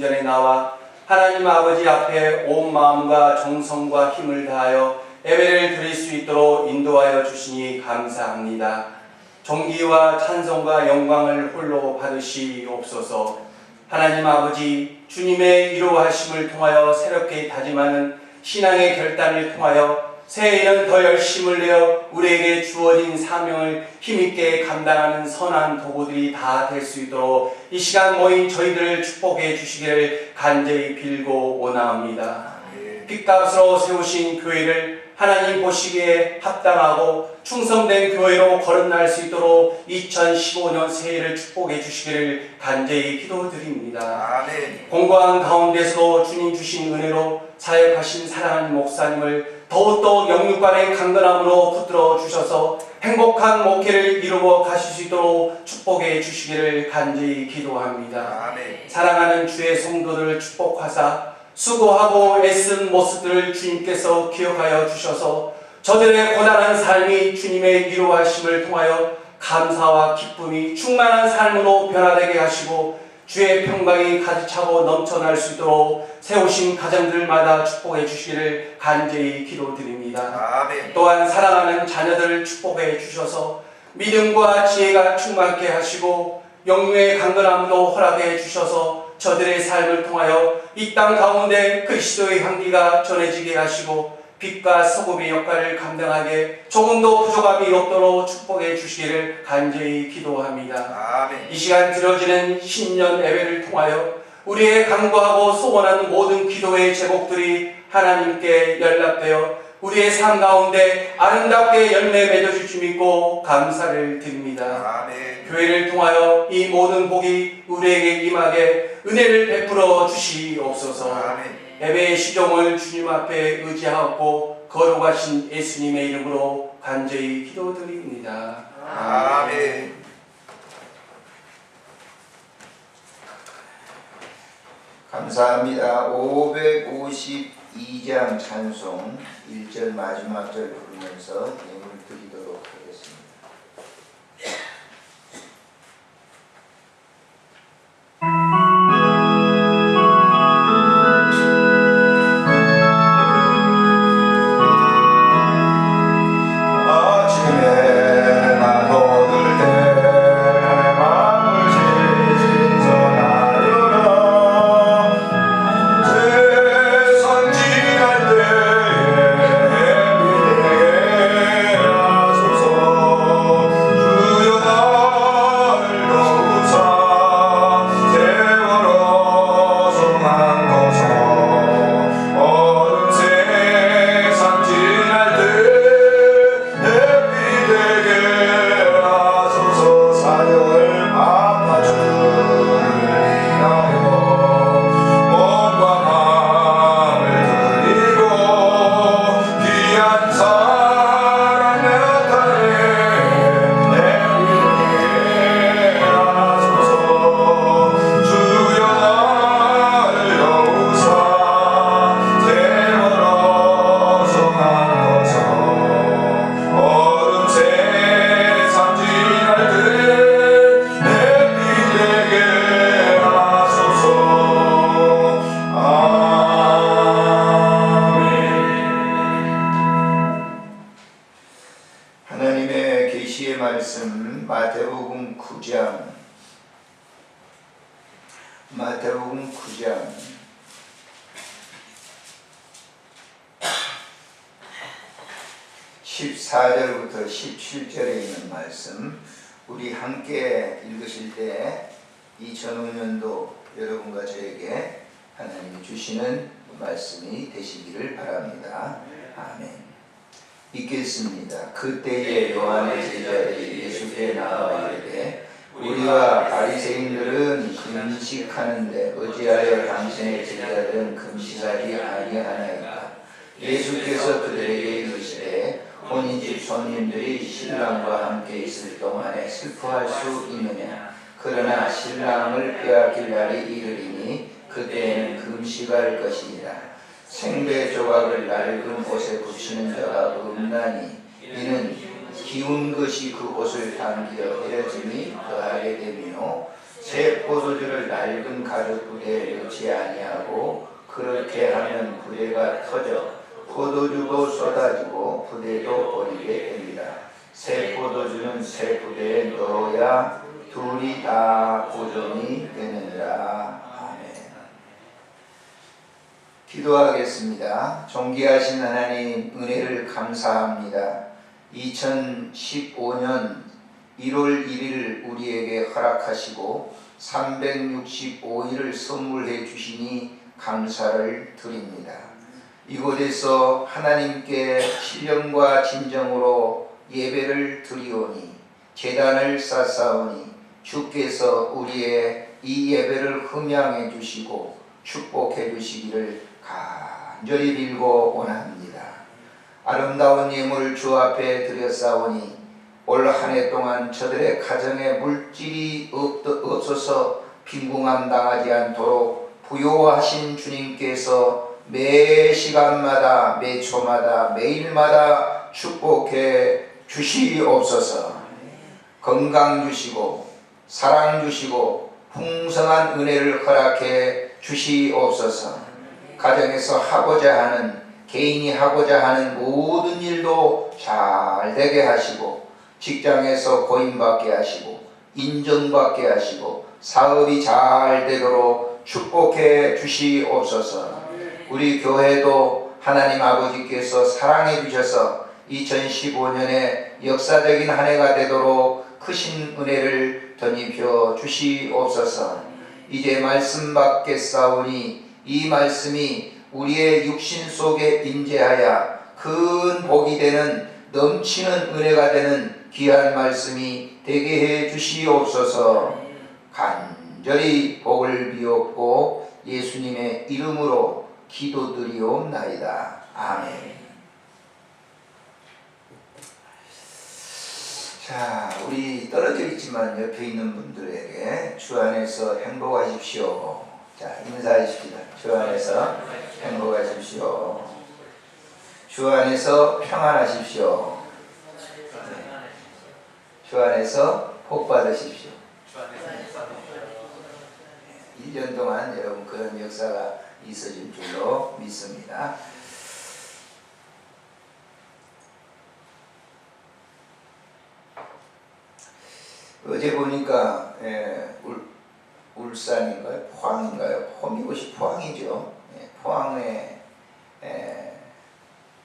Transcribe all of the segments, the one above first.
전에 나와 하나님 아버지 앞에 온 마음과 정성과 힘을 다하여 예배를 드릴 수 있도록 인도하여 주시니 감사합니다. 존귀와 찬송과 영광을 홀로 받으시옵소서. 하나님 아버지, 주님의 이루하심을 통하여 새롭게 다짐하는 신앙의 결단을 통하여 새해에는 더 열심을 내어 우리에게 주어진 사명을 힘있게 감당하는 선한 도구들이 다 될 수 있도록 이 시간 모인 저희들을 축복해 주시기를 간절히 빌고 원하옵니다. 핏값으로 세우신 교회를 하나님 보시기에 합당하고 충성된 교회로 거듭날 수 있도록 2015년 새해를 축복해 주시기를 간절히 기도드립니다. 공고한 가운데서도 주님 주신 은혜로 사역하신 사랑하는 목사님을 더욱더 영육간의 강건함으로 붙들어 주셔서 행복한 목회를 이루어 가실 수 있도록 축복해 주시기를 간절히 기도합니다. 사랑하는 주의 성도들을 축복하사 수고하고 애쓴 모습들을 주님께서 기억하여 주셔서 저들의 고단한 삶이 주님의 이루하심을 통하여 감사와 기쁨이 충만한 삶으로 변화되게 하시고 주의 평강이 가득 차고 넘쳐날 수 있도록 세우신 가정들마다 축복해 주시기를 간절히 기도드립니다. 또한 사랑하는 자녀들을 축복해 주셔서 믿음과 지혜가 충만케 하시고 영육의 강건함도 허락해 주셔서 저들의 삶을 통하여 이 땅 가운데 그리스도의 향기가 전해지게 하시고 빛과 소금의 역할을 감당하게 조금도 부족함이 없도록 축복해 주시기를 간절히 기도합니다. 이 시간 드려지는 신년 예배를 통하여 우리의 간구하고 소원하는 모든 기도의 제목들이 하나님께 연락되어 우리의 삶 가운데 아름답게 열매 맺어줄 줄 믿고 감사를 드립니다. 교회를 통하여 이 모든 복이 우리에게 임하게 은혜를 베풀어 주시옵소서. 예배의 시종을 주님 앞에 의지하고 거룩하신 예수님의 이름으로 간절히 기도드립니다. 아멘. 감사합니다. 552장 찬송 1절 마지막 절 부르면서 예물 드리도록 하겠습니다. 하나님의 계시의 말씀 마태복음 9장 14절부터 17절에 있는 말씀 우리 함께 읽으실 때 2005년도 여러분과 저에게 하나님이 주시는 말씀이 되시기를 바랍니다. 아멘. 읽겠습니다. 그때에 요한의 제자들이 예수께 나와 이르되 우리와 바리새인들은 금식하는데 어찌하여 당신의 제자들은 금식하지 아니하나이까? 예수께서 그들에게 이르시되 혼인집 손님들이 신랑과 함께 있을 동안에 슬퍼할 수 있느냐? 그러나 신랑을 빼앗길 날이 이르리니 그때에는 금식할 것이니라. 생배 조각을 낡은 옷에 붙이는 자가 없나니 이는 기운 것이 그 옷을 당겨 헤어짐이 더하게 되며 새 포도주를 낡은 가죽 부대에 넣지 아니하고 그렇게 하면 부대가 터져 포도주도 쏟아지고 부대도 버리게 됩니다. 새 포도주는 새 부대에 넣어야 둘이 다 보존이 되느니라. 아멘. 기도하겠습니다. 존귀하신 하나님, 은혜를 감사합니다. 2015년 1월 1일 우리에게 허락하시고 365일을 선물해 주시니 감사를 드립니다. 이곳에서 하나님께 신령과 진정으로 예배를 드리오니 제단을 쌓사오니 주께서 우리의 이 예배를 흠양해 주시고 축복해 주시기를 간절히 빌고 원합니다. 아름다운 예물 주 앞에 드렸사오니 올 한 해 동안 저들의 가정에 물질이 없어서 빈궁함 당하지 않도록 부요하신 주님께서 매 시간마다 매 초마다 매일마다 축복해 주시옵소서. 건강 주시고 사랑 주시고 풍성한 은혜를 허락해 주시옵소서. 가정에서 하고자 하는 개인이 하고자 하는 모든 일도 잘 되게 하시고 직장에서 고임받게 하시고 인정받게 하시고 사업이 잘 되도록 축복해 주시옵소서. 우리 교회도 하나님 아버지께서 사랑해 주셔서 2015년에 역사적인 한 해가 되도록 크신 은혜를 덧입혀 주시옵소서. 이제 말씀 받겠사오니 이 말씀이 우리의 육신 속에 임재하여 큰 복이 되는 넘치는 은혜가 되는 귀한 말씀이 되게 해 주시옵소서. 간절히 복을 비옵고 예수님의 이름으로 기도드리옵나이다. 아멘. 자, 우리 떨어져 있지만 옆에 있는 분들에게 주 안에서 행복하십시오. 자, 인사하십시다. 주 안에서 행복하십시오. 주 안에서 평안하십시오. 주 안에서 복 받으십시오. 1년 동안 여러분 그런 역사가 있어질 줄로 믿습니다. 어제 보니까 울산인가요? 포항인가요? 홈이곳이 포항이죠. 포항에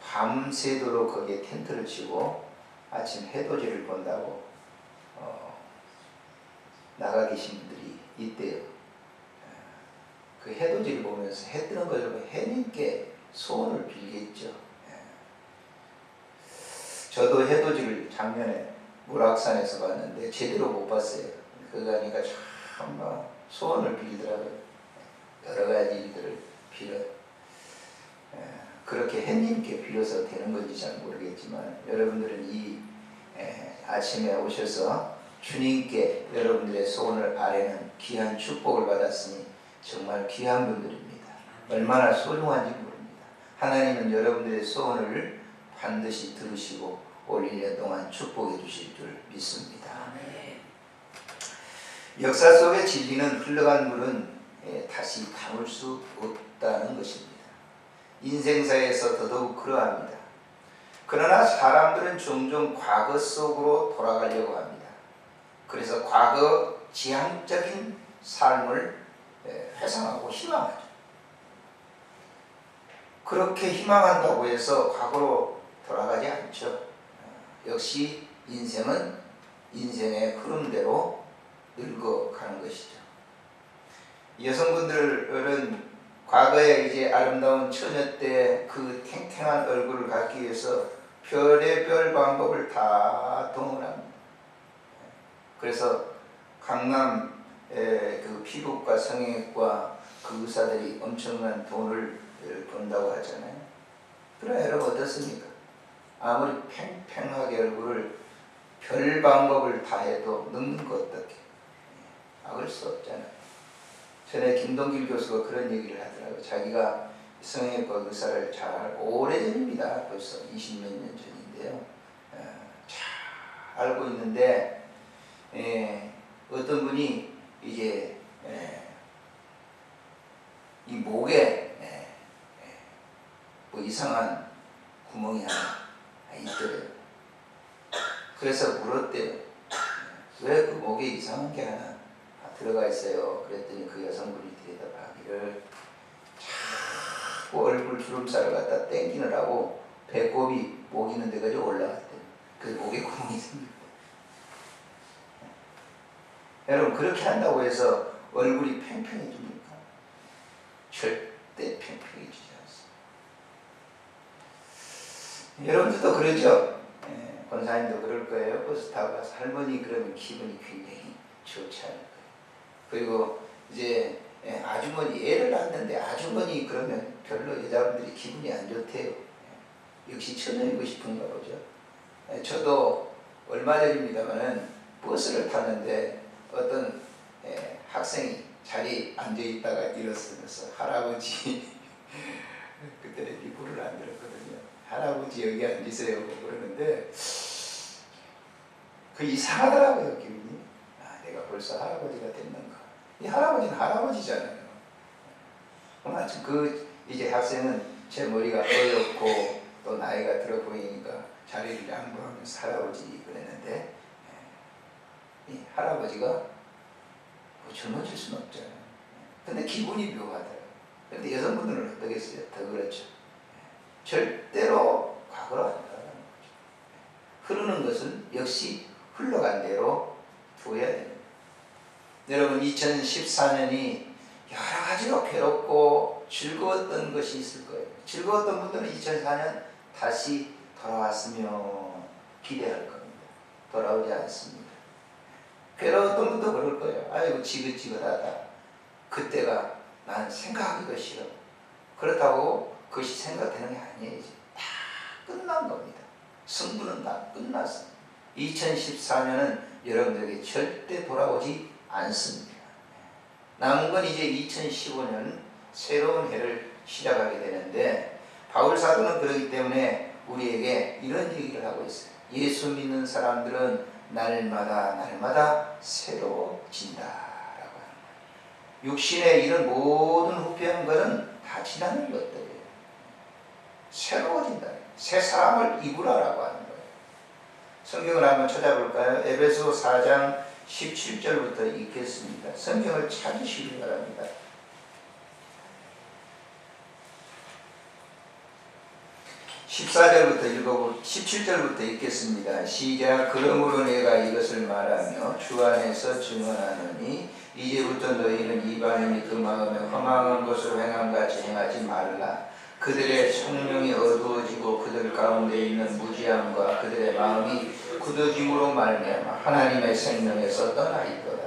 밤새도록 거기에 텐트를 치고 아침 해돋이를 본다고 나가 계신 분들이 있대요. 그 해돋이를 보면서 해 뜨는 걸 보고 해님께 소원을 빌겠죠. 저도 해돋이를 작년에 무락산에서 봤는데 제대로 못 봤어요. 그거 가니까 참 소원을 빌더라고요. 여러 가지 일들을 빌어. 그렇게 햇님께 빌어서 되는 건지 잘 모르겠지만 여러분들은 이 아침에 오셔서 주님께 여러분들의 소원을 아뢰는 귀한 축복을 받았으니 정말 귀한 분들입니다. 얼마나 소중한지 모릅니다. 하나님은 여러분들의 소원을 반드시 들으시고 올 1년 동안 축복해 주실 줄 믿습니다. 역사 속의 진리는 흘러간 물은 다시 담을 수 없다는 것입니다. 인생사에서 더더욱 그러합니다. 그러나 사람들은 종종 과거 속으로 돌아가려고 합니다. 그래서 과거 지향적인 삶을 회상하고 희망하죠. 그렇게 희망한다고 해서 과거로 돌아가지 않죠. 역시 인생은 인생의 흐름대로 늙어가는 것이죠. 여성분들은 과거에 이제 아름다운 처녀 때 그 탱탱한 얼굴을 갖기 위해서 별의별 방법을 다 동원합니다. 그래서 강남 그 피부과 성형외과 그 의사들이 엄청난 돈을 번다고 하잖아요. 그러나 여러분 어떻습니까? 아무리 팽팽하게 얼굴을 별 방법을 다 해도 늙는 거 어떻게? 막을 수 없잖아요. 전에 김동길 교수가 그런 얘기를 하더라고요. 자기가 성형외과 의사를 잘 오래전입니다. 벌써 20몇 년 전인데요. 잘 알고 있는데 어떤 분이 이제 이 목에 뭐 이상한 구멍이 하나 있더래요. 그래서 물었대요. 왜 그 목에 이상한 게 하나 들어가 있어요? 그랬더니 그 여성분이 대답하기를 자꾸 얼굴 주름살을 갖다 땡기느라고 배꼽이 목 있는 데까지 올라갔대요. 그래서 목에 구멍이 생겼대요. 여러분, 그렇게 한다고 해서 얼굴이 팽팽해집니까? 절대 팽팽해지지 않습니다. 여러분들도 그러죠? 권사님도 그럴 거예요. 버스 타고 가서 할머니 그러면 기분이 굉장히 좋지 않을 거예요. 그리고 이제 아주머니, 애를 낳았는데 아주머니 그러면 별로 여자분들이 기분이 안 좋대요. 역시 처녀이고 싶은가 보죠. 저도 얼마 전입니다만은 버스를 탔는데 어떤 학생이 자리에 앉아있다가 일어서면서 할아버지 그때는 리뷰를 안 들었거든요. 할아버지 여기 앉으세요 그러는데 그 이상하더라고요. 기분이. 내가 벌써 할아버지가 됐는가. 이 할아버지는 할아버지잖아요. 마침 그 이제 학생은 제 머리가 어렵고 또 나이가 들어 보이니까 자리를 양보하면서 할아버지 그랬는데 이 할아버지가 젊어질 수는 없잖아요. 근데 기분이 묘하더라고요. 근데 여성분들은 어떠겠어요? 더 그렇죠. 절대로 과거로 안 돌아가는 거죠. 흐르는 것은 역시 흘러간 대로 두어야 됩니다. 여러분, 2014년이 여러 가지로 괴롭고 즐거웠던 것이 있을 거예요. 즐거웠던 분들은 2004년 다시 돌아왔으면 기대할 겁니다. 돌아오지 않습니다. 괴로웠던 분도 그럴 거예요. 아이고 지긋지긋하다. 그때가 난 생각하기도 싫어. 그렇다고 그것이 생각되는 게 아니에요. 이제 다 끝난 겁니다. 승부는 다 끝났어요. 2014년은 여러분들에게 절대 돌아오지 않습니다. 남은 건 이제 2015년 새로운 해를 시작하게 되는데 바울 사도는 그렇기 때문에 우리에게 이런 얘기를 하고 있어요. 예수 믿는 사람들은 날마다 새로워진다 라고 하는 거예요. 육신의 이런 모든 후패한 것은 다 지나는 것들이에요. 새로워진다. 새 사람을 입으라라고 하는 거예요. 성경을 한번 찾아볼까요? 에베소 4장 17절부터 읽겠습니다. 성경을 찾으시기 바랍니다. 14절부터 17절부터 읽겠습니다. 시작. 그러므로 내가 이것을 말하며 주 안에서 증언하노니 이제부터 너희는 이방인이 그 마음에 허망한 것으로 행함같이 행하지 말라. 그들의 성령이 어두워지고 그들 가운데 있는 무지함과 그들의 마음이 굳어짐으로 말미암아 하나님의 생명에서 떠나 있도다.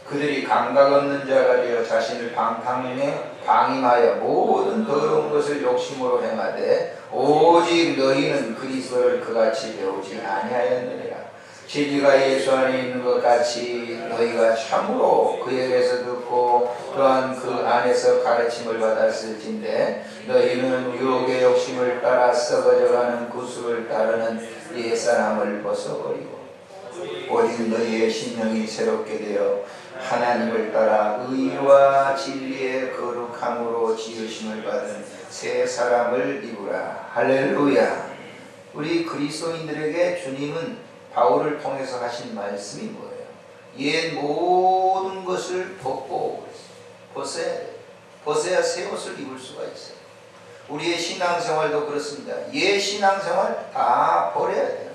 그들이 감각 없는 자가 되어 자신을 방임하여 모든 더러운 것을 욕심으로 행하되 오직 너희는 그리스도를 그같이 배우지 아니하였느니라. 진리가 예수 안에 있는 것 같이 너희가 참으로 그에게서 듣고 또한 그 안에서 가르침을 받았을진데 너희는 유혹의 욕심을 따라 썩어져가는 구습을 따르는 옛사람을 벗어버리고 오직 너희의 심령이 새롭게 되어 하나님을 따라 의와 진리의 거룩함으로 지으심을 받은 새 사람을 입으라. 할렐루야. 우리 그리스도인들에게 주님은 바울을 통해서 하신 말씀이 뭐예요? 옛 모든 것을 벗고 벗어야 돼요. 벗어야 새 옷을 입을 수가 있어요. 우리의 신앙생활도 그렇습니다. 옛 신앙생활 다 버려야 되는 거예요.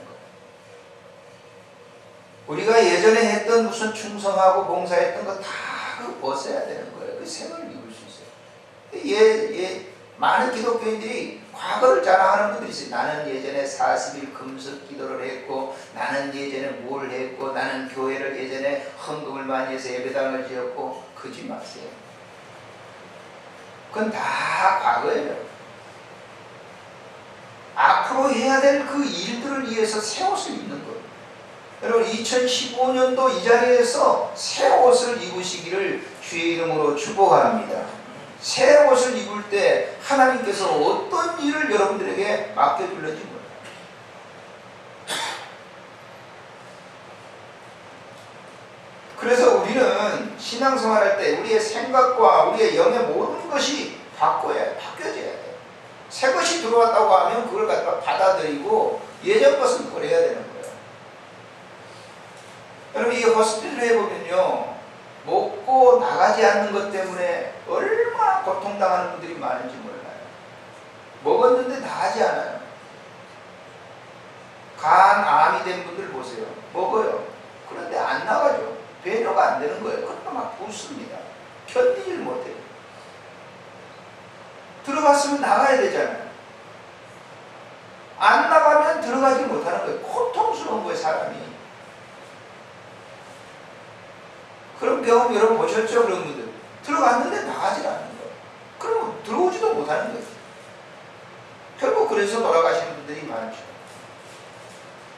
우리가 예전에 했던 무슨 충성하고 봉사했던 거 다 벗어야 되는 거예요. 그 새 걸 입을 수 있어요. 많은 기독교인들이 과거를 자랑하는 분들이 있어요. 나는 예전에 40일 금식 기도를 했고, 나는 예전에 뭘 했고, 나는 교회를 예전에 헌금을 많이 해서 예배당을 지었고. 그러지 마세요. 그건 다 과거예요. 앞으로 해야 될 그 일들을 위해서 새 옷을 입는 거예요. 여러분, 2015년도 이 자리에서 새 옷을 입으시기를 주의 이름으로 축복합니다. 새 옷을 입을 때 하나님께서 어떤 일을 여러분들에게 맡겨줄는지 몰라요. 그래서 우리는 신앙생활할 때 우리의 생각과 우리의 영의 모든 것이 바뀌어져야 돼. 새 것이 들어왔다고 하면 그걸 갖다가 받아들이고 예전 것은 버려야 되는 거예요. 여러분, 이 호스피탈에 보면요, 먹고 나가지 않는 것 때문에 얼마나 고통당하는 분들이 많은지 몰라요. 먹었는데 나가지 않아요. 간암이 된 분들 보세요. 먹어요. 그런데 안 나가죠. 배뇨가 안 되는 거예요. 그러니까 막 붓습니다. 견디질 못해요. 들어갔으면 나가야 되잖아요. 안 나가면 들어가지 못하는 거예요. 고통스러운 거예요, 사람이. 그런 경험 여러분 보셨죠? 그런 분들. 들어갔는데 나가지 않는 거예요. 그러면 들어오지도 못하는 거예요. 결국 그래서 돌아가시는 분들이 많죠.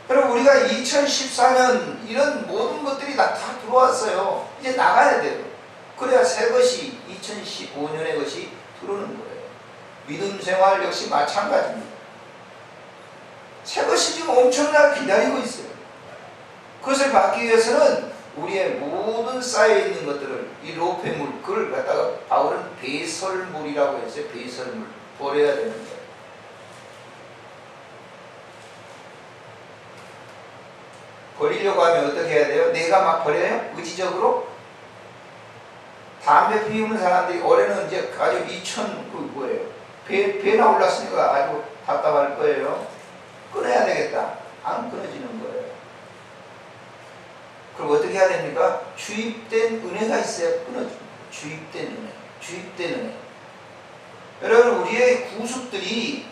여러분, 우리가 2014년 이런 모든 것들이 다 들어왔어요. 이제 나가야 돼요. 그래야 새 것이 2015년의 것이 들어오는 거예요. 믿음 생활 역시 마찬가지입니다. 새 것이 지금 엄청나게 기다리고 있어요. 그것을 받기 위해서는 우리의 모든 쌓여있는 것들을, 이 로페물, 그걸 갖다가 바울은 배설물이라고 했어요. 배설물. 버려야 되는 거예요. 버리려고 하면 어떻게 해야 돼요? 내가 막 버려요? 의지적으로? 담배 피우는 사람들이 올해는 이제 아주 2천, 뭐예요? 배나 올랐으니까 아주 답답할 거예요. 끊어야 되겠다. 안 끊어지는 거예요. 그럼 어떻게 해야 됩니까? 주입된 은혜가 있어야 끊어집니다. 주입된 은혜. 주입된 은혜. 여러분, 우리의 구속들이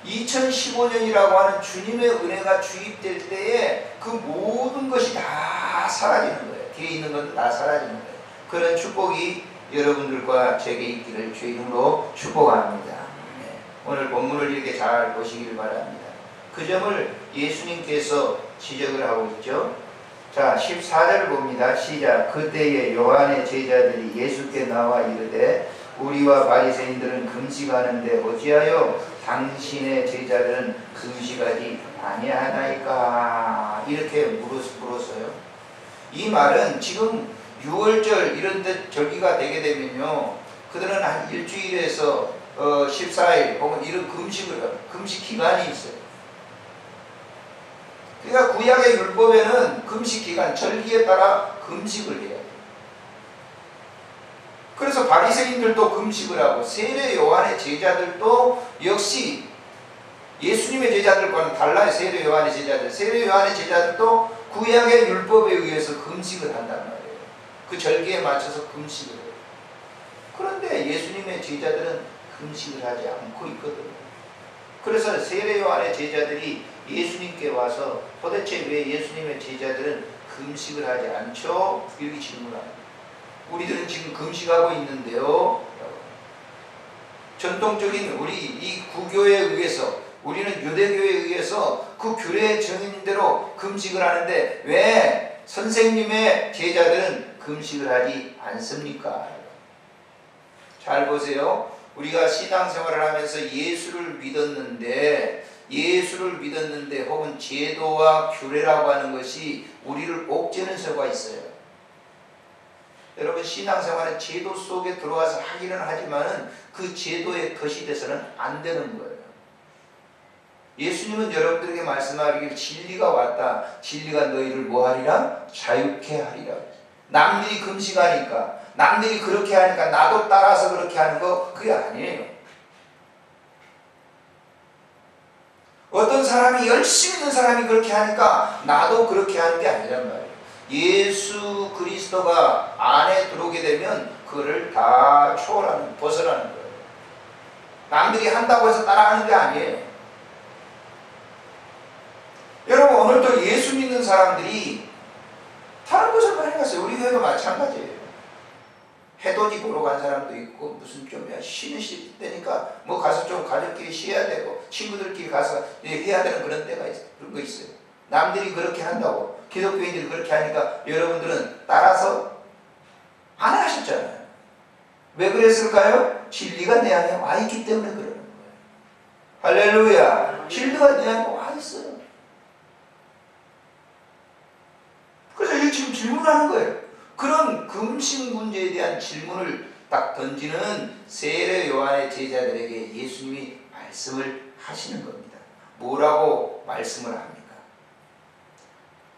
2015년이라고 하는 주님의 은혜가 주입될 때에 그 모든 것이 다 사라지는 거예요. 뒤에 있는 것도 다 사라지는 거예요. 그런 축복이 여러분들과 제게 있기를 주의 이름으로 축복합니다. 네. 오늘 본문을 이렇게 잘 보시길 바랍니다. 그 점을 예수님께서 지적을 하고 있죠. 자, 14절을 봅니다. 시작. 그때에 요한의 제자들이 예수께 나와 이르되 우리와 바리새인들은 금식하는데 어찌하여 당신의 제자들은 금식하지 아니하나이까? 이렇게 물었어요. 이 말은 지금 6월절 이런 데 절기가 되게 되면요, 그들은 한 일주일에서 14일 혹은 이런 금식 기간이 있어요. 그러니까 구약의 율법에는 금식 기간, 절기에 따라 금식을 해요. 그래서 바리새인들도 금식을 하고 세례 요한의 제자들도 역시 예수님의 제자들과는 달라요. 세례 요한의 제자들. 세례 요한의 제자들도 구약의 율법에 의해서 금식을 한단 말이에요. 그 절기에 맞춰서 금식을 해요. 그런데 예수님의 제자들은 금식을 하지 않고 있거든요. 그래서 세례 요한의 제자들이 예수님께 와서 도대체 왜 예수님의 제자들은 금식을 하지 않죠? 이렇게 질문합니다. 우리들은 지금 금식하고 있는데요. 전통적인 우리 이 구교에 의해서, 우리는 유대교에 의해서 그 규례에 정해진 대로 금식을 하는데 왜 선생님의 제자들은 금식을 하지 않습니까? 잘 보세요. 우리가 신앙생활을 하면서 예수를 믿었는데 혹은 제도와 규례라고 하는 것이 우리를 옥죄는 수가 있어요. 여러분, 신앙생활은 제도 속에 들어와서 하기는 하지만 그 제도의 것이 돼서는 안 되는 거예요. 예수님은 여러분들에게 말씀하기를 진리가 왔다. 진리가 너희를 뭐하리라? 자유케 하리라. 남들이 금식하니까, 남들이 그렇게 하니까 나도 따라서 그렇게 하는 거, 그게 아니에요. 어떤 사람이 열심히 있는 사람이 그렇게 하니까 나도 그렇게 하는 게 아니란 말이에요. 예수 그리스도가 안에 들어오게 되면 그를 다 초월하는, 벗어나는 거예요. 남들이 한다고 해서 따라하는 게 아니에요. 여러분, 오늘도 예수 믿는 사람들이 다른 곳을 많이 갔어요. 우리 교회도 마찬가지예요. 해돋이 보러 간 사람도 있고, 무슨 좀 쉬는 때니까 뭐 가서 좀 가족끼리 쉬어야 되고 친구들끼리 가서 해야 되는 그런 때가 있어요. 그런 거 있어요. 남들이 그렇게 한다고, 기독교인들이 그렇게 하니까 여러분들은 따라서 안 하셨잖아요. 왜 그랬을까요? 진리가 내 안에 와 있기 때문에 그러는 거예요. 할렐루야. 진리가 내 안에 와 있어요. 그래서 지금 질문하는 거예요. 그런 금식 문제에 대한 질문을 딱 던지는 세례 요한의 제자들에게 예수님이 말씀을 하시는 겁니다. 뭐라고 말씀을 합니까?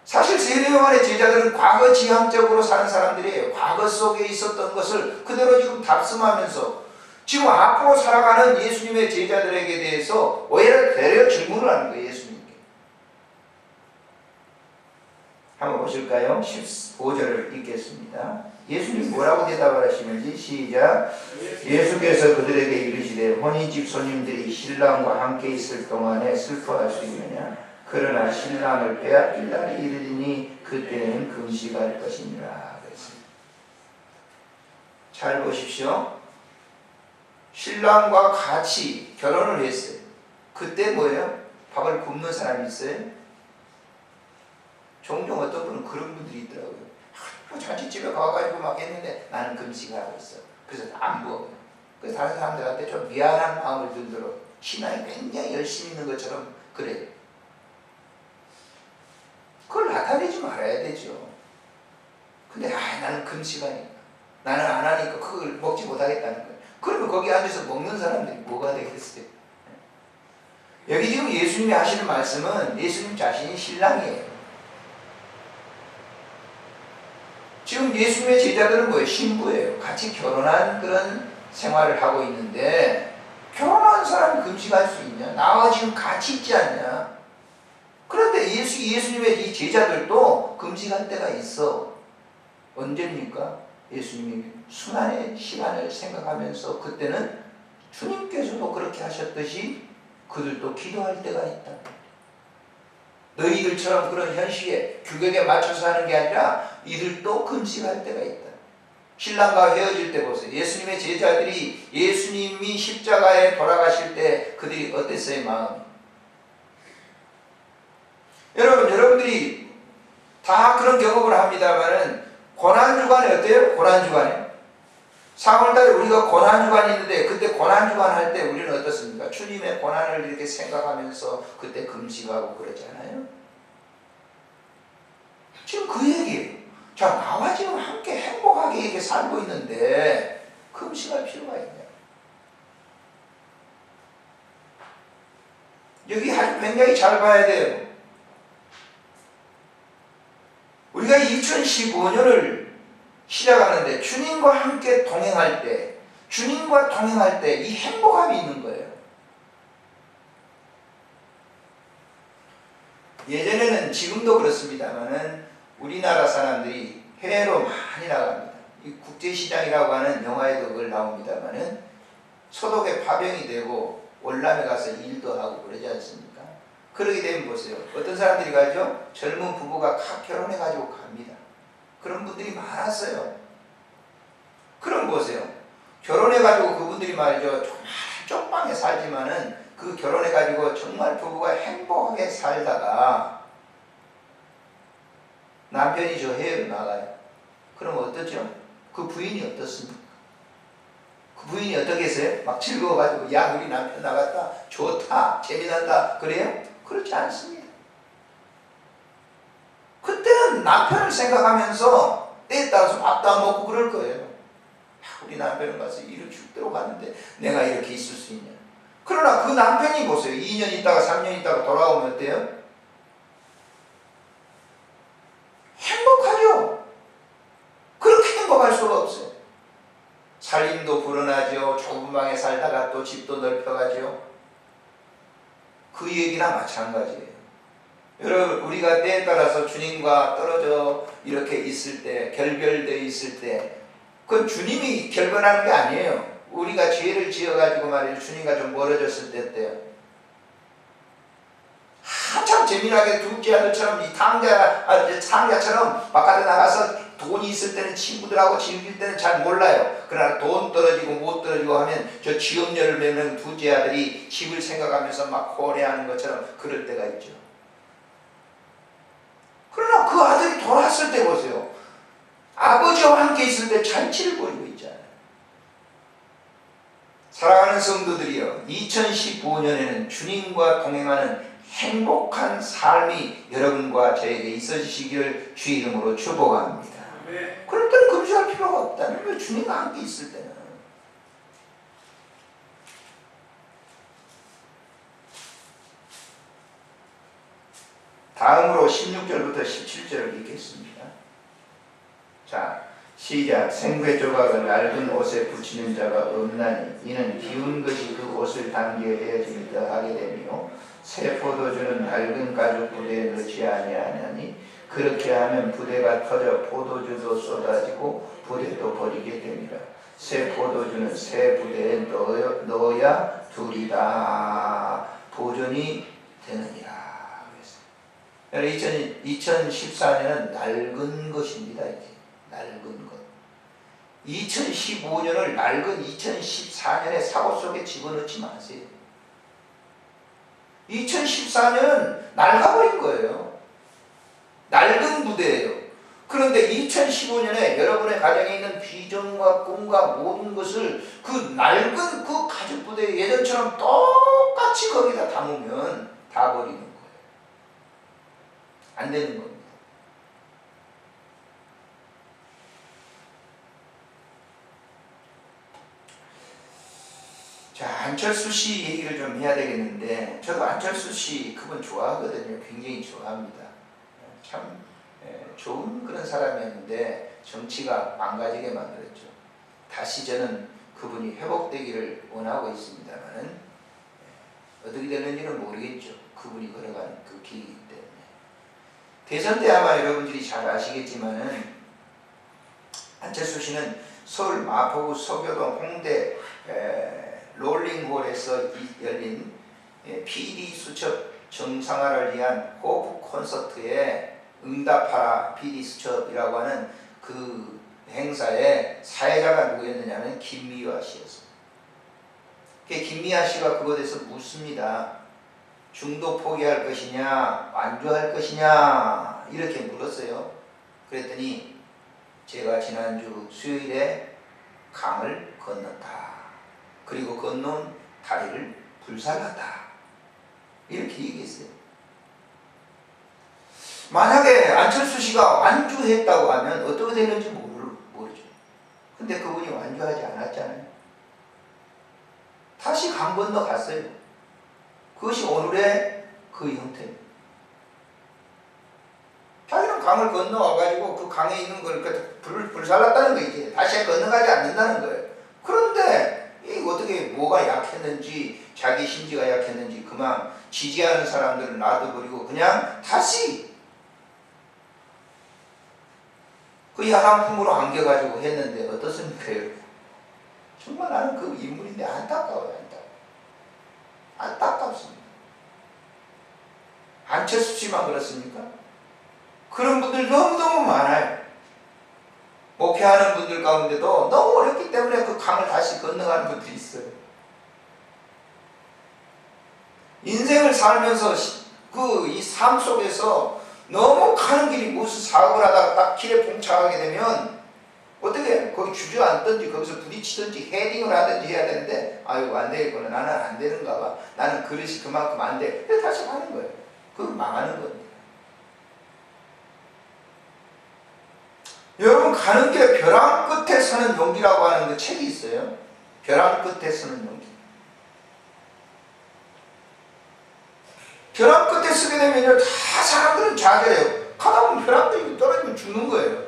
사실 세례 요한의 제자들은 과거 지향적으로 사는 사람들이에요. 과거 속에 있었던 것을 그대로 지금 답습하면서 지금 앞으로 살아가는 예수님의 제자들에게 대해서 오해를 되려 질문을 하는 거예요. 예수님께. 한번 보실까요? 15절을 읽겠습니다. 예수님 뭐라고 대답을 하시는지 시작. 예수께서 그들에게 이르시되 혼인집 손님들이 신랑과 함께 있을 동안에 슬퍼할 수 있느냐? 그러나 신랑을 빼앗길 날이 이르리니 그때는 금식할 것이니라. 그랬습니다. 잘 보십시오. 신랑과 같이 결혼을 했어요. 그때 뭐예요? 밥을 굶는 사람이 있어요? 종종 어떤 분은 그런 분들이 있더라고요. 잔치집에 가가지고 막 했는데 나는 금식하고 있어. 그래서 안 먹어요. 그래서 다른 사람들한테 좀 미안한 마음을 들도록 신앙이 굉장히 열심히 있는 것처럼 그래요. 그걸 나타내지 말아야 되죠. 근데 나는 금식하니까 나는 안 하니까 그걸 먹지 못하겠다는 거예요. 그러면 거기 앉아서 먹는 사람들이 뭐가 되겠어요? 여기 지금 예수님이 하시는 말씀은 예수님 자신이 신랑이에요. 지금 예수님의 제자들은 뭐예요? 신부예요. 같이 결혼한 그런 생활을 하고 있는데 결혼한 사람이 금식할 수 있냐? 나와 지금 같이 있지 않냐? 그런데 예수님의 이 제자들도 금식할 때가 있어. 언제입니까? 예수님이 순환의 시간을 생각하면서 그때는 주님께서도 그렇게 하셨듯이 그들도 기도할 때가 있다. 너희들처럼 그런 현실에 규격에 맞춰서 하는 게 아니라 이들도 금식할 때가 있다. 신랑과 헤어질 때 보세요. 예수님의 제자들이 예수님이 십자가에 돌아가실 때 그들이 어땠어요? 마음이. 여러분들이 다 그런 경험을 합니다만은 고난주간에 어때요? 고난주간에 3월달에 우리가 고난주간이 있는데 그때 고난주간 할 때 우리는 어떻습니까? 주님의 고난을 이렇게 생각하면서 그때 금식하고 그러잖아요. 지금 그 얘기예요. 자, 나와 지금 함께 행복하게 이렇게 살고 있는데 금식할 필요가 있냐? 여기 아주 굉장히 잘 봐야 돼요. 우리가 2015년을 시작하는데 주님과 함께 동행할 때, 주님과 동행할 때 이 행복함이 있는 거예요. 예전에는 지금도 그렇습니다만은 우리나라 사람들이 해외로 많이 나갑니다. 이 국제시장이라고 하는 영화에도 그걸 나옵니다만은 소독에 파병이 되고 월남에 가서 일도 하고 그러지 않습니까? 그러게 되면 보세요. 어떤 사람들이 가죠? 젊은 부부가 각 결혼해가지고 갑니다. 그런 분들이 많았어요. 그럼 보세요. 결혼해가지고 그분들이 말이죠. 정말 쪽방에 살지만은 그 결혼해가지고 정말 부부가 행복하게 살다가 남편이 저 해외로 나가요. 그럼 어떻죠? 그 부인이 어떻습니까? 그 부인이 어떻게 했어요? 막 즐거워가지고 야 우리 남편 나갔다 좋다 재미난다 그래요? 그렇지 않습니다. 그때는 남편을 생각하면서 때에 따라서 밥도 안 먹고 그럴 거예요. 야, 우리 남편은 가서 일을 죽도록 하는데 내가 이렇게 있을 수 있냐. 그러나 그 남편이 보세요. 2년 있다가 3년 있다가 돌아오면 어때요? 행복하죠. 그렇게 행복할 수가 없어요. 살림도 불어나죠. 좁은 방에 살다가 또 집도 넓혀가죠. 그 얘기나 마찬가지예요. 여러분 우리가 때에 따라서 주님과 떨어져 이렇게 있을 때 결별되어 있을 때 그건 주님이 결별하는 게 아니에요. 우리가 죄를 지어가지고 말이죠. 주님과 좀 멀어졌을 때 때요. 한참 재미나게 둘째 아들처럼 이 탕자처럼 바깥에 나가서 돈이 있을 때는 친구들하고 즐길 때는 잘 몰라요. 그러나 돈 떨어지고 못 떨어지고 하면 저 취업료를 내는 둘째 아들이 집을 생각하면서 막 고뇌하는 것처럼 그럴 때가 있죠. 그러나 그 아들이 돌아왔을 때 보세요. 아버지와 함께 있을 때 잔치를 벌이고 있잖아요. 사랑하는 성도들이여, 2015년에는 주님과 동행하는 행복한 삶이 여러분과 저에게 있어지시기를 주의 이름으로 축복합니다. 그럴 때 포도주할 필요가 없다는 거예요. 주님과 함께 있을 때는. 다음으로 16절부터 17절을 읽겠습니다. 자, 시작. 생배 조각을 낡은 옷에 붙이는 자가 없나니 이는 기운 것이 그 옷을 당겨 헤어짐이 더하게 되며 새 포도주는 낡은 가죽 부대에 넣지 아니하나니 그렇게 하면 부대가 터져 포도주도 쏟아지고 부대도 버리게 됩니다. 새 포도주는 새 부대에 넣어야 둘이다 보존이 되느니라. 2014년은 낡은 것입니다. 이제 낡은 것. 2015년을 낡은 2014년의 사고 속에 집어넣지 마세요. 2014년은 낡아버린 거예요. 낡은 부대예요. 그런데 2015년에 여러분의 가정에 있는 비전과 꿈과 모든 것을 그 낡은 그 가죽 부대 예전처럼 똑같이 거기다 담으면 다 버리는 거예요. 안 되는 겁니다. 자, 안철수 씨 얘기를 좀 해야 되겠는데, 저도 안철수 씨 그분 좋아하거든요. 굉장히 좋아합니다. 참 좋은 그런 사람이었는데 정치가 망가지게 만들었죠. 다시 저는 그분이 회복되기를 원하고 있습니다만은 어떻게 되는지는 모르겠죠. 그분이 걸어가는 그 길이기 때문에. 대선 때 아마 여러분들이 잘 아시겠지만은 안철수 씨는 서울 마포구 서교동 홍대 롤링홀에서 열린 PD 수첩 정상화를 위한 호프 콘서트에 응답하라 PD 수첩이라고 하는 그 행사에 사회자가 누구였느냐면 김미화 씨였어요. 김미화 씨가 그것에 대해서 묻습니다. 중도 포기할 것이냐 완주할 것이냐 이렇게 물었어요. 그랬더니 제가 지난주 수요일에 강을 건넜다. 그리고 건너온 다리를 불살랐다. 이렇게 얘기했어요. 만약에 안철수 씨가 완주했다고 하면 어떻게 되는지 모르죠. 근데 그분이 완주하지 않았잖아요. 다시 강 건너 갔어요. 그것이 오늘의 그 형태입니다. 자기는 강을 건너와가지고 그 강에 있는 걸 불살랐다는 거 이제 다시 건너가지 않는다는 거예요. 그런데 이 어떻게 뭐가 약했는지 자기 심지가 약했는지 그만 지지하는 사람들을 놔둬버리고 그냥 다시 그 야당품으로 안겨가지고 했는데 어떻습니까? 정말 나는 그 인물인데 안타까워요. 안타깝습니다. 안철수 씨만 그렇습니까? 그런 분들 너무너무 많아요. 목회하는 분들 가운데도 너무 어렵기 때문에 그 강을 다시 건너가는 분들이 있어요. 인생을 살면서 그 이 삶 속에서 너무 가는 길이 무슨 사고를 하다가 딱 길에 봉착하게 되면 어떻게 거기 주저앉든지 거기서 부딪히든지 헤딩을 하든지 해야 되는데 아이고 안 되겠구나. 나는 안 되는가 봐. 나는 그릇이 그만큼 안 돼. 그래서 다시 가는 거예요. 그건 망하는 겁니다. 여러분 가는 길에 벼랑 끝에 서는 용기라고 하는 그 책이 있어요. 벼랑 끝에 서는 용기. 벼랑 끝에 서게 되면요 다 사람들은 좌절해요. 가다 보면 벼랑들이 떨어지면 죽는 거예요.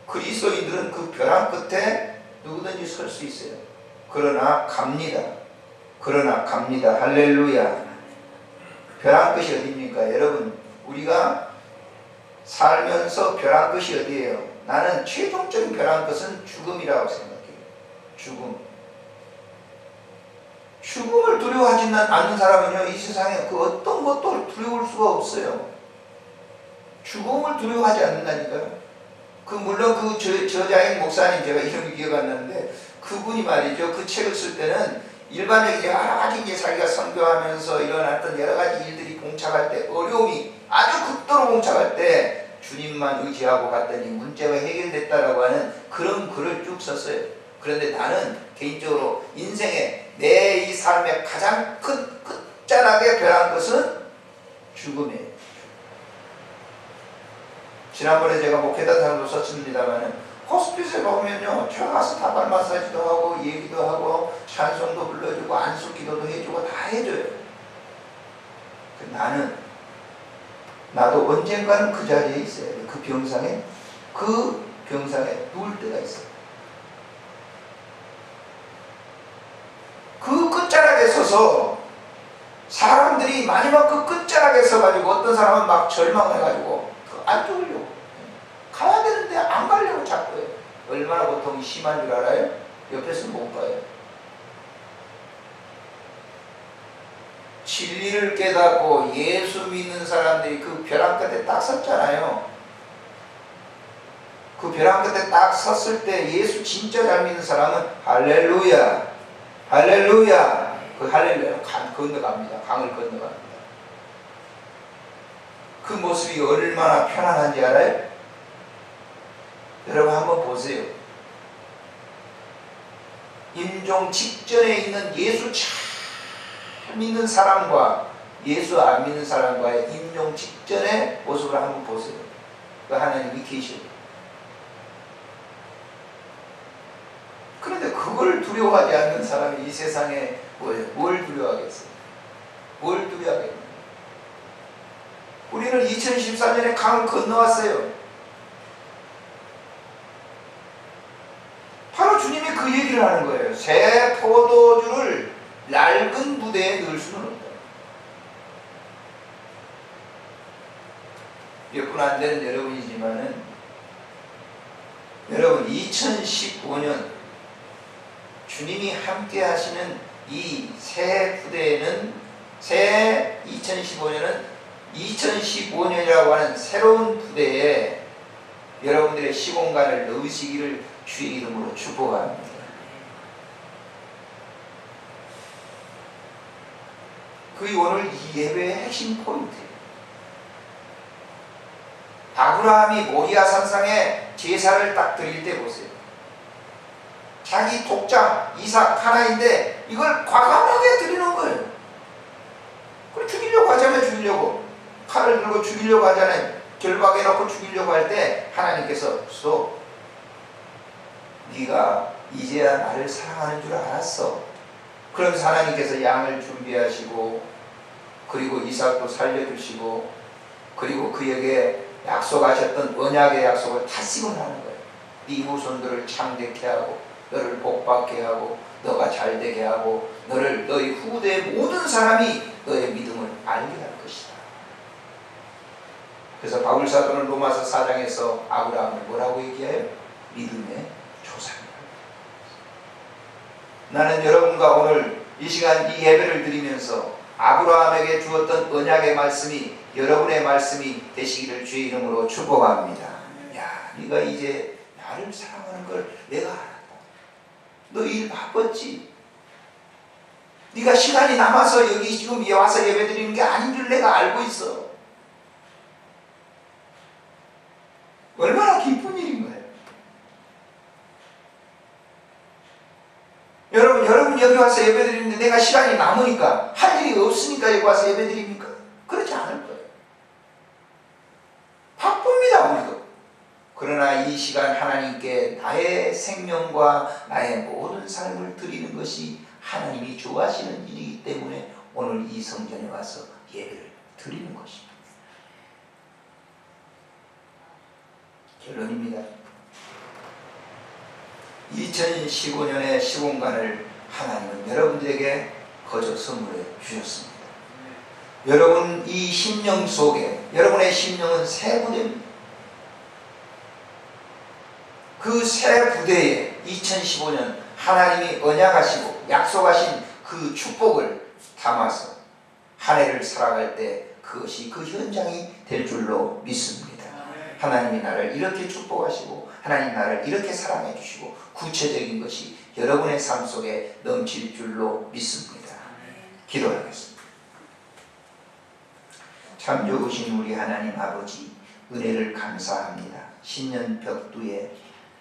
그리스도인들은 그 벼랑 끝에 누구든지 설 수 있어요. 그러나 갑니다. 할렐루야. 벼랑 끝이 어디입니까? 여러분 우리가 살면서 벼랑 끝이 어디예요? 나는 최종적인 벼랑 끝은 죽음이라고 생각해요. 죽음을 두려워하지 않는 사람은요 이 세상에 그 어떤 것도 두려울 수가 없어요. 죽음을 두려워하지 않는다니까요. 물론 그 저자인 목사님 제가 이름이 기억 안 나는데 그분이 말이죠. 그 책을 쓸 때는 일반적인 여러 가지 이제 자기가 선교하면서 일어났던 여러 가지 일들이 봉착할 때 어려움이 아주 극도로 봉착할 때 주님만 의지하고 갔더니 문제가 해결됐다라고 하는 그런 글을 쭉 썼어요. 그런데 나는 개인적으로 인생에 내 이 삶의 가장 큰 끝자락에 벼랑 것은 죽음이에요. 지난번에 제가 목회단상도 썼습니다만은 호스피스에 보면요, 들어가서 다발 마사지도 하고 얘기도 하고 찬송도 불러주고 안수기도도 해주고 다 해줘요. 나도 언젠가는 그 자리에 있어야 돼. 그 병상에 누울 때가 있어요. 그 끝자락에 서서 사람들이 마지막 그 끝자락에 서가지고 어떤 사람은 막 절망해가지고 안 죽으려고 가야 되는데 안 가려고 자꾸 해요. 얼마나 고통이 심한 줄 알아요? 옆에서 못 가요. 진리를 깨닫고 예수 믿는 사람들이 그 벼랑 끝에 딱 섰잖아요. 그 벼랑 끝에 딱 섰을 때 예수 진짜 잘 믿는 사람은 할렐루야, 할렐루야. 그 할렐루야는 건너갑니다. 강을 건너갑니다. 그 모습이 얼마나 편안한지 알아요? 여러분 한번 보세요. 임종 직전에 있는 예수 잘 믿는 사람과 예수 안 믿는 사람과의 임종 직전의 모습을 한번 보세요. 그 하나님이 계셔요. 그런데 그걸 두려워하지 않는 사람이 이 세상에 뭘 두려워하겠어요? 뭘 두려워하겠어요? 우리는 2014년에 강을 건너왔어요. 바로 주님이 그 얘기를 하는 거예요. 새 포도주를 낡은 부대에 넣을 수는 없다. 몇 분 안 되는 여러분이지만은 여러분 2015년 주님이 함께 하시는 이 새 부대에는 새 2015년은 2015년이라고 하는 새로운 부대에 여러분들의 시공간을 넣으시기를 주의 이름으로 축복합니다. 그게 오늘 이 예배의 핵심 포인트예요. 아브라함이 모리아 산상에 제사를 딱 드릴 때 보세요. 자기 독자 이삭 하나인데 이걸 과감하게 드리는 거예요. 그걸 죽이려고 하잖아요. 죽이려고 칼을 들고 죽이려고 하잖아요. 결박해 놓고 죽이려고 할 때 하나님께서 스톱, 네가 이제야 나를 사랑하는 줄 알았어. 그러면서 하나님께서 양을 준비하시고 그리고 이삭도 살려주시고 그리고 그에게 약속하셨던 언약의 약속을 다시금 하는 거예요. 네 후손들을 창대케 하고 너를 복받게 하고 너가 잘되게 하고 너희 후대의 모든 사람이 너의 믿음을 알게 할 것이다. 그래서 바울사도는 로마서 4장에서 아브라함을 뭐라고 얘기해요? 믿음의 조상이다. 나는 여러분과 오늘 이 시간 이 예배를 드리면서 아브라함에게 주었던 언약의 말씀이 여러분의 말씀이 되시기를 주의 이름으로 축복합니다. 야, 네가 이제 나를 사랑하는 걸 내가 알았다. 너 일 바빴지? 네가 시간이 남아서 여기 지금 와서 예배드리는 게 아닌 줄 내가 알고 있어. 얼마나 기쁜 일인 거예요. 여러분 여기 와서 예배드리는데 내가 시간이 남으니까 할 일이 없으니까 여기 와서 예배드립니까? 그렇지 않을 거예요. 바쁩니다 우리도. 그러나 이 시간 하나님께 나의 생명과 나의 모든 삶을 드리는 것이 하나님이 좋아하시는 일이기 때문에 오늘 이 성전에 와서 예배를 드리는 것입니다. 결론입니다. 2015년의 시공간을 하나님은 여러분들에게 거저 선물해 주셨습니다. 여러분 이 심령 속에 여러분의 심령은 새 부대입니다. 그 새 부대에 2015년 하나님이 언약하시고 약속하신 그 축복을 담아서 한 해를 살아갈 때 그것이 그 현장이 될 줄로 믿습니다. 하나님이 나를 이렇게 축복하시고 하나님 나를 이렇게 사랑해 주시고 구체적인 것이 여러분의 삶 속에 넘칠 줄로 믿습니다. 기도하겠습니다. 참 좋으신 우리 하나님 아버지 은혜를 감사합니다. 신년 벽두에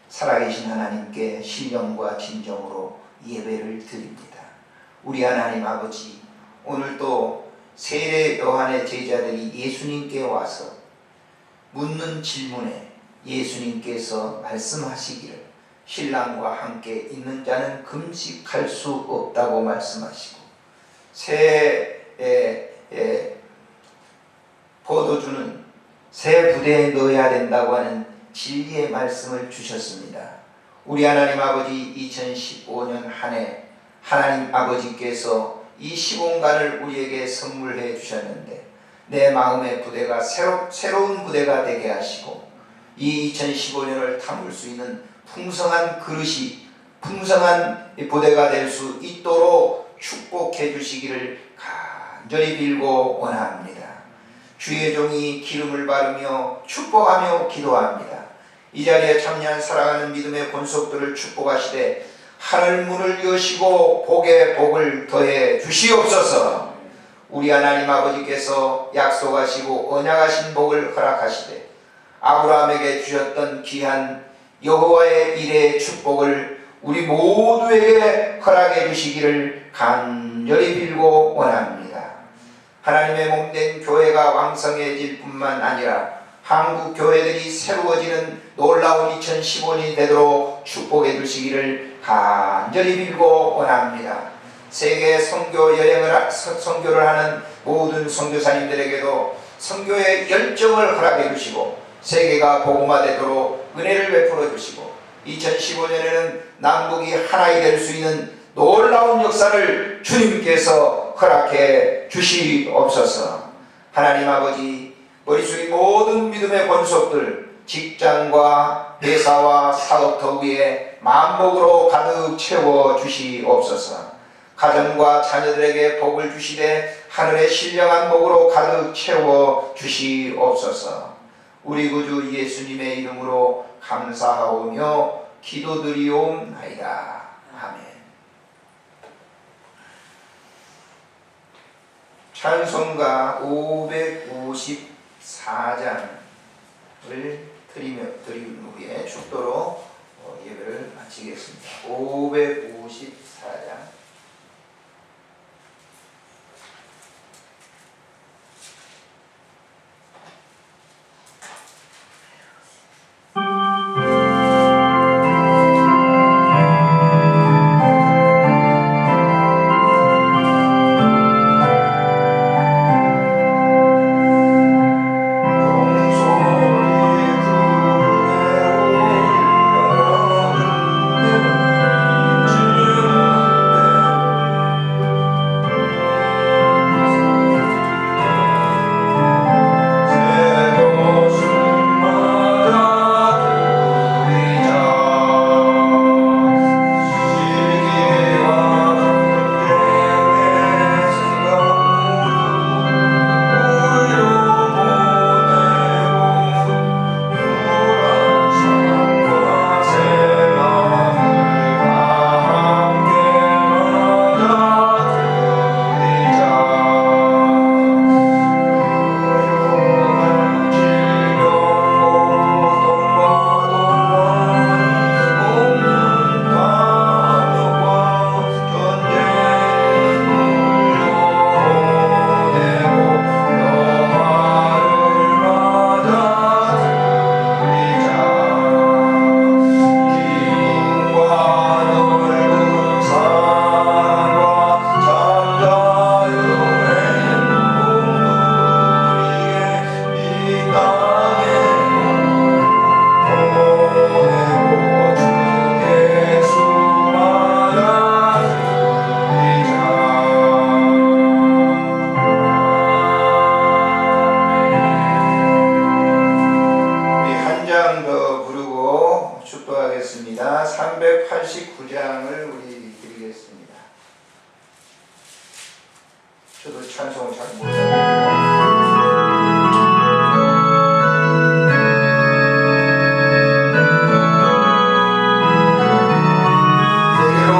살아계신 하나님께 신령과 진정으로 예배를 드립니다. 우리 하나님 아버지 오늘도 세례 요한의 제자들이 예수님께 와서 묻는 질문에 예수님께서 말씀하시기를 신랑과 함께 있는 자는 금식할 수 없다고 말씀하시고 새 포도주는 새 부대에 넣어야 된다고 하는 진리의 말씀을 주셨습니다. 우리 하나님 아버지 2015년 한 해 하나님 아버지께서 이 시공간을 우리에게 선물해 주셨는데 내 마음의 부대가 새로운 부대가 되게 하시고 이 2015년을 담을 수 있는 풍성한 그릇이 풍성한 부대가 될 수 있도록 축복해 주시기를 간절히 빌고 원합니다. 주의 종이 기름을 바르며 축복하며 기도합니다. 이 자리에 참여한 사랑하는 믿음의 권속들을 축복하시되 하늘 문을 여시고 복에 복을 더해 주시옵소서. 우리 하나님 아버지께서 약속하시고 언약하신 복을 허락하시되 아브라함에게 주셨던 귀한 여호와의 일의 축복을 우리 모두에게 허락해 주시기를 간절히 빌고 원합니다. 하나님의 몸된 교회가 왕성해질 뿐만 아니라 한국 교회들이 새로워지는 놀라운 2015년이 되도록 축복해 주시기를 간절히 빌고 원합니다. 세계 선교를 하는 모든 선교사님들에게도 선교의 열정을 허락해 주시고 세계가 복음화되도록 은혜를 베풀어 주시고 2015년에는 남북이 하나이 될 수 있는 놀라운 역사를 주님께서 허락해 주시옵소서. 하나님 아버지, 머릿속의 모든 믿음의 권속들 직장과 회사와 사업터 위에 만복으로 가득 채워 주시옵소서. 가정과 자녀들에게 복을 주시되 하늘의 신령한 복으로 가득 채워 주시옵소서. 우리 구주 예수님의 이름으로 감사하오며 기도드리옵나이다. 아멘. 찬송가 554장을 드린 후에 축도로 예배를 마치겠습니다. 554장. 축도하겠습니다. 389장을 우리 드리겠습니다. 저도 찬송을 잘 못하는데 주여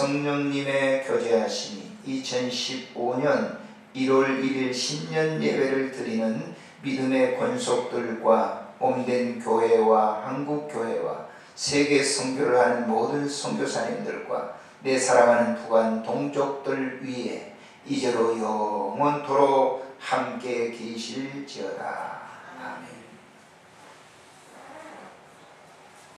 성령님의 교제하심이 2015년 1월 1일 신년 예배를 드리는 믿음의 권속들과 몸된 교회와 한국교회와 세계 선교를 하는 모든 선교사님들과 내 사랑하는 부관 동족들 위에 이제로 영원토록 함께 계실지어다. 아멘.